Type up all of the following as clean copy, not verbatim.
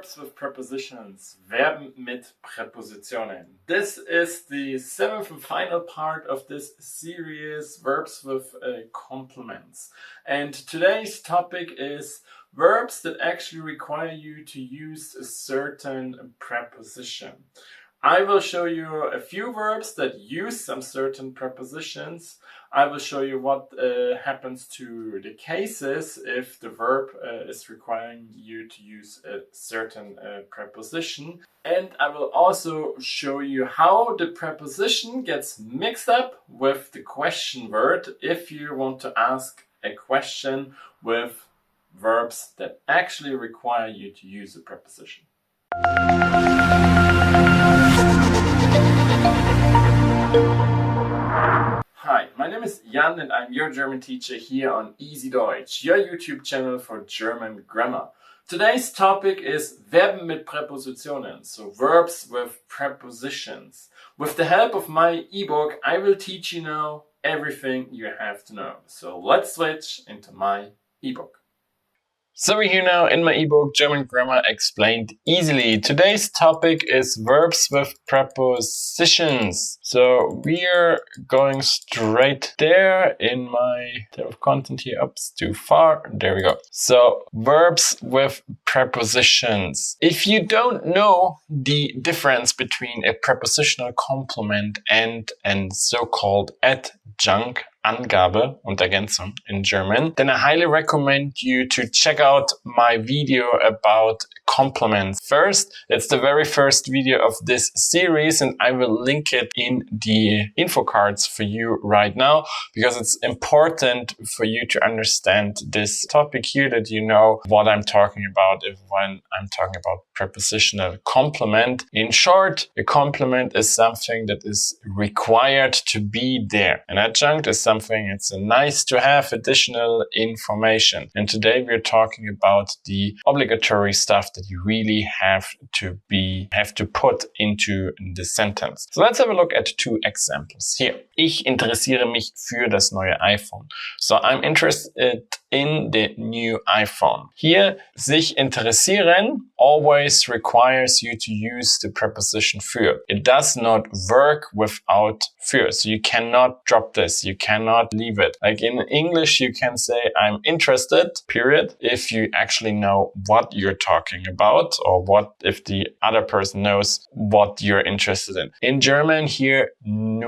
Verbs with prepositions, Verben mit Präpositionen. This is the seventh and final part of this series, Verbs with Complements. And today's topic is verbs that actually require you to use a certain preposition. I will show you a few verbs that use some certain prepositions. I will show you what happens to the cases if the verb is requiring you to use a certain preposition. And I will also show you how the preposition gets mixed up with the question word if you want to ask a question with verbs that actually require you to use a preposition. Hi, my name is Jan and I'm your German teacher here on EasyDeutsch, your YouTube channel for German grammar. Today's topic is Verben mit Präpositionen, so verbs with prepositions. With the help of my ebook, I will teach you now everything you have to know. So let's switch into my ebook. So we're here now in my ebook, German Grammar Explained Easily. Today's topic is verbs with prepositions. So we're going straight there in my table of content here. Oops, too far. There we go. So verbs with prepositions. If you don't know the difference between a prepositional complement and so-called adjunct, Angabe und Ergänzung in German, then I highly recommend you to check out my video about complements. First, it's the very first video of this series and I will link it in the info cards for you right now because it's important for you to understand this topic here, that you know what I'm talking about when I'm talking about prepositional complement. In short, a complement is something that is required to be there. An adjunct is something, it's a nice to have additional information. And today we're talking about the obligatory stuff that you really have to put into the sentence. So let's have a look at two examples here. Ich interessiere mich für das neue iPhone. So I'm interested in the new iPhone. Here, sich interessieren always requires you to use the preposition für. It does not work without für. So you cannot drop this. You cannot leave it. Like in English, you can say I'm interested, period, if you actually know what you're talking about or what if the other person knows what you're interested in. In German here, no.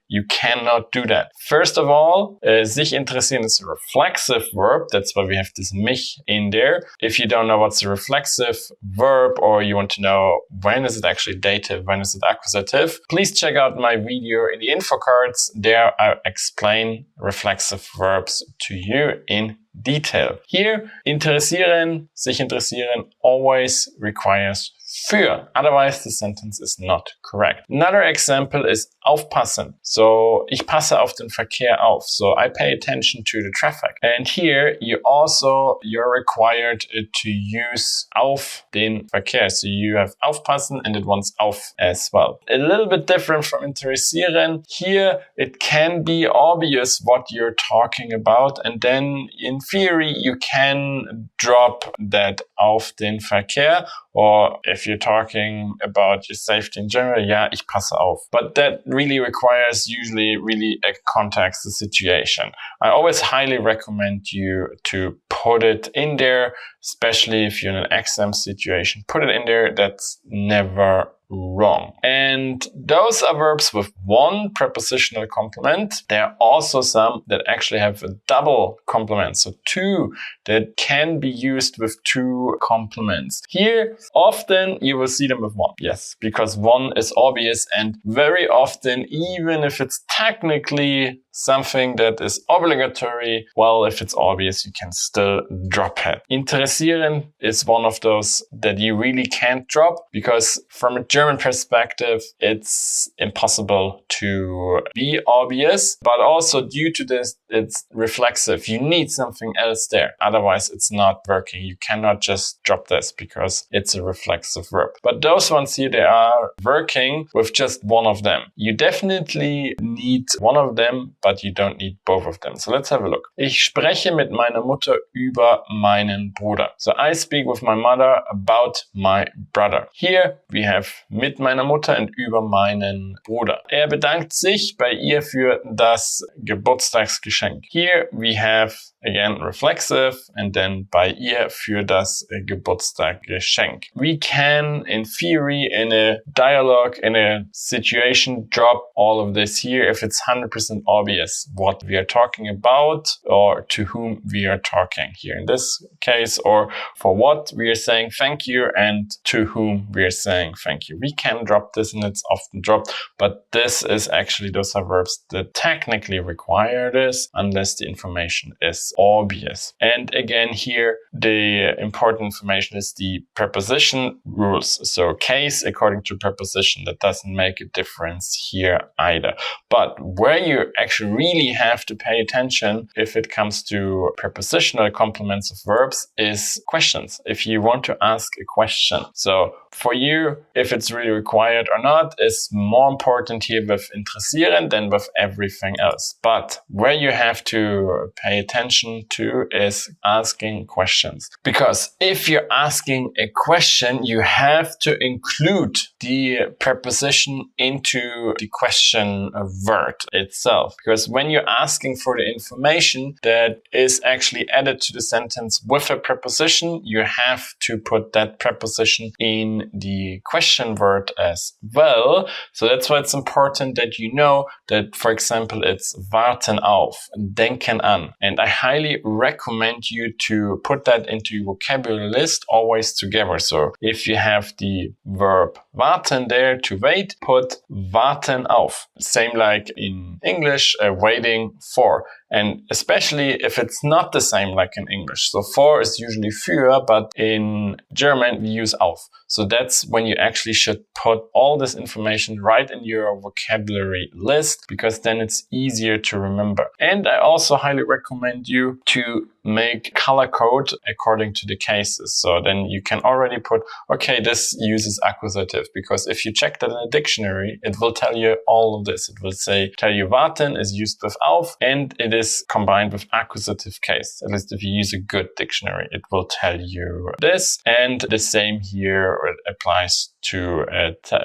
You cannot do that. First of all, sich interessieren is a reflexive verb. That's why we have this mich in there. If you don't know what's a reflexive verb or you want to know when is it actually dative, when is it accusative, please check out my video in the info cards. There I explain reflexive verbs to you in detail. Here, interessieren, sich interessieren always requires für. Otherwise, the sentence is not correct. Another example is aufpassen. So, ich passe auf den Verkehr auf. So, I pay attention to the traffic. And here, you're required to use auf den Verkehr. So, you have aufpassen and it wants auf as well. A little bit different from interessieren. Here, it can be obvious what you're talking about. And then, in theory, you can drop that auf den Verkehr. Or if you're talking about your safety in general, yeah, ich passe auf. But that really requires usually really a context, a situation. I always highly recommend you to put it in there, especially if you're in an exam situation. Put it in there, that's never wrong. And those are verbs with one prepositional complement. There are also some that actually have a double complement. So two that can be used with two complements. Here, often you will see them with one. Yes, because one is obvious and very often, even if it's technically something that is obligatory, well, if it's obvious, you can still drop it. Interessieren is one of those that you really can't drop because from a German perspective, it's impossible to be obvious, but also due to this, it's reflexive. You need something else there. Otherwise, it's not working. You cannot just drop this because it's a reflexive verb. But those ones here, they are working with just one of them. You definitely need one of them but you don't need both of them. So let's have a look. Ich spreche mit meiner Mutter über meinen Bruder. So I speak with my mother about my brother. Here we have mit meiner Mutter und über meinen Bruder. Er bedankt sich bei ihr für das Geburtstagsgeschenk. Here we have again reflexive and then bei ihr für das Geburtstagsgeschenk. We can in theory in a dialogue in a situation drop all of this here if it's 100% obvious what we are talking about or to whom we are talking here in this case, or for what we are saying thank you and to whom we are saying thank you. We can drop this and it's often dropped, but this is actually, those are verbs that technically require this unless the information is obvious. And again here the important information is the preposition rules. So case according to preposition, that doesn't make a difference here either. But where you actually really have to pay attention if it comes to prepositional complements of verbs is questions. If you want to ask a question. So for you, if it's really required or not is more important here with interessieren than with everything else. But where you have to pay attention to is asking questions. Because if you're asking a question, you have to include the preposition into the question word itself. Because when you're asking for the information that is actually added to the sentence with a preposition, you have to put that preposition in the question word as well. So that's why it's important that you know that, for example, it's warten auf, denken an. And I highly recommend you to put that into your vocabulary list always together. So if you have the verb warten there to wait, put warten auf. Same like in English, waiting for. And especially if it's not the same like in English. So for is usually für, but in German we use auf. So that's when you actually should put all this information right in your vocabulary list, because then it's easier to remember. And I also highly recommend you to make color code according to the cases. So then you can already put, okay, this uses accusative, because if you check that in a dictionary, it will tell you all of this. It will tell you warten is used with auf and it is combined with accusative case. At least if you use a good dictionary, it will tell you this. And the same here applies to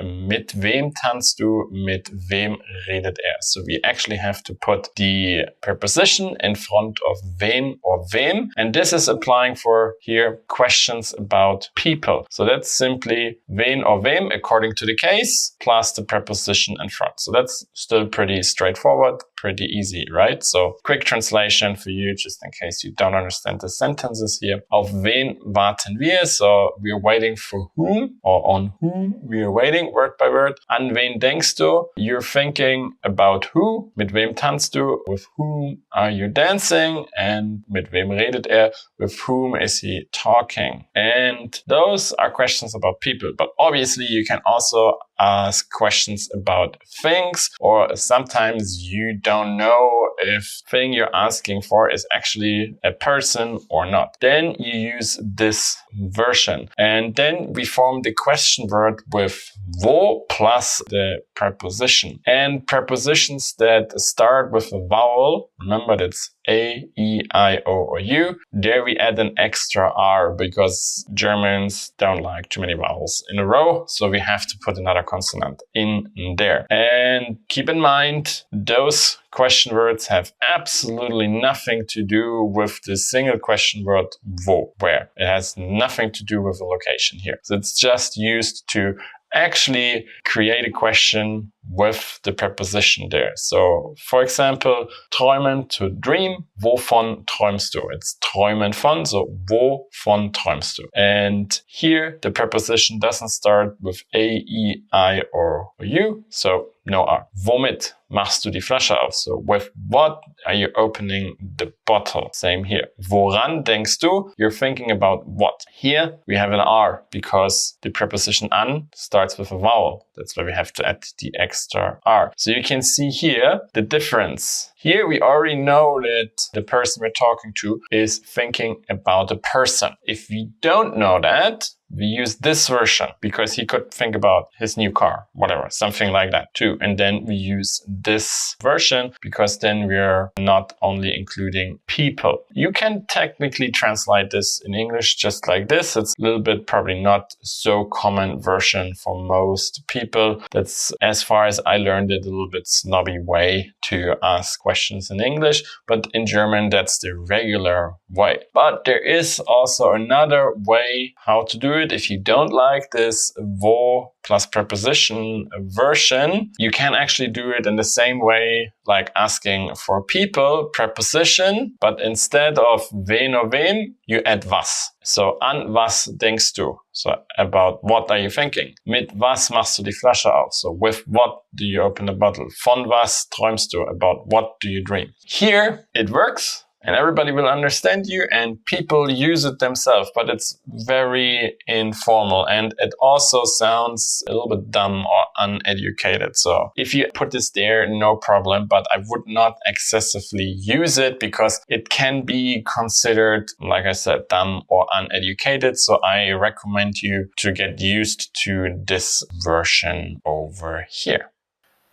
mit wem tanzt du, mit wem redet er. So we actually have to put the preposition in front of wem or wem. And this is applying for here questions about people. So that's simply wen or wem according to the case plus the preposition in front. So that's still pretty straightforward, pretty easy, right? So quick translation for you, just in case you don't understand the sentences here. Auf wen warten wir? So we're waiting for whom, or on whom we are waiting, word by word. An wen denkst du? You're thinking about who. Mit wem tanzt du? With whom are you dancing? And mit wem redet er? With whom is he talking? And those are questions about people. But obviously you can also ask questions about things, or sometimes you don't know if thing you're asking for is actually a person or not. Then you use this version. And then we form the question word with wo plus the preposition. And prepositions that start with a vowel, remember that's A, E, I, O, or U. There we add an extra R because Germans don't like too many vowels in a row. So we have to put another consonant in there. And keep in mind, those question words have absolutely nothing to do with the single question word wo, where. It has nothing to do with the location here. So it's just used to actually create a question with the preposition there. So, for example, träumen, to dream. Wovon träumst du? It's träumen von, so wovon träumst du? And here, the preposition doesn't start with A, E, I, or U, so no R. Womit machst du die Flasche auf? So, with what are you opening the bottle? Same here. Woran denkst du? You're thinking about what? Here, we have an R because the preposition an starts with a vowel. That's why we have to add the extra R. So you can see here the difference. Here we already know that the person we're talking to is thinking about a person. If we don't know that, we use this version because he could think about his new car, whatever, something like that too. And then we use this version because then we're not only including people. You can technically translate this in English just like this. It's a little bit probably not so common version for most people. That's, as far as I learned it, a little bit snobby way to ask questions in English, but in German that's the regular way. But there is also another way how to do it. If you don't like this wo plus preposition version, you can actually do it in the same way like asking for people, preposition, but instead of wen or wem, you add was. So an was denkst du? So about what are you thinking? Mit was machst du die Flasche auf? So with what do you open the bottle? Von was träumst du? About what do you dream? Here it works. And everybody will understand you and people use it themselves, but it's very informal and it also sounds a little bit dumb or uneducated. So if you put this there, no problem, but I would not excessively use it because it can be considered, like I said, dumb or uneducated. So I recommend you to get used to this version over here.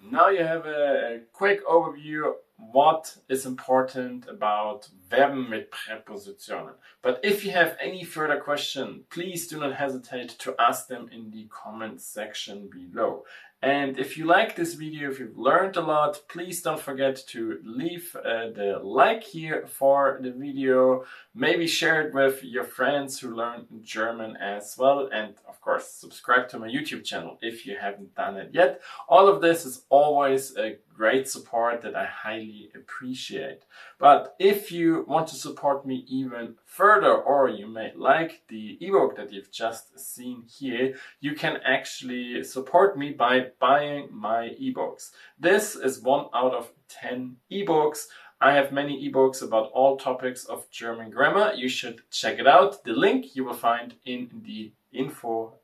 Now you have a quick overview what is important about Verben mit Präpositionen. But if you have any further question, please do not hesitate to ask them in the comment section below. And if you like this video, if you've learned a lot, please don't forget to leave the like here for the video. Maybe share it with your friends who learn German as well. And of course, subscribe to my YouTube channel if you haven't done it yet. All of this is always a great support that I highly appreciate. But if you want to support me even further, or you may like the ebook that you've just seen here, you can actually support me by buying my ebooks. This is 1 out of 10 ebooks. I have many ebooks about all topics of German grammar. You should check it out. The link you will find in the info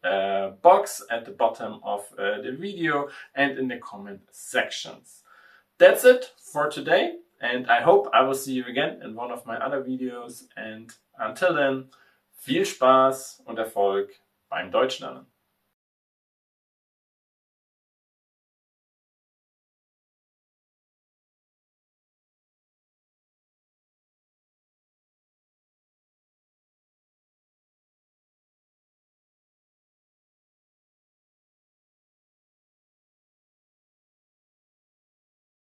box at the bottom of the video and in the comment sections. That's it for today, and I hope I will see you again in one of my other videos. And until then, viel Spaß und Erfolg beim Deutschlernen.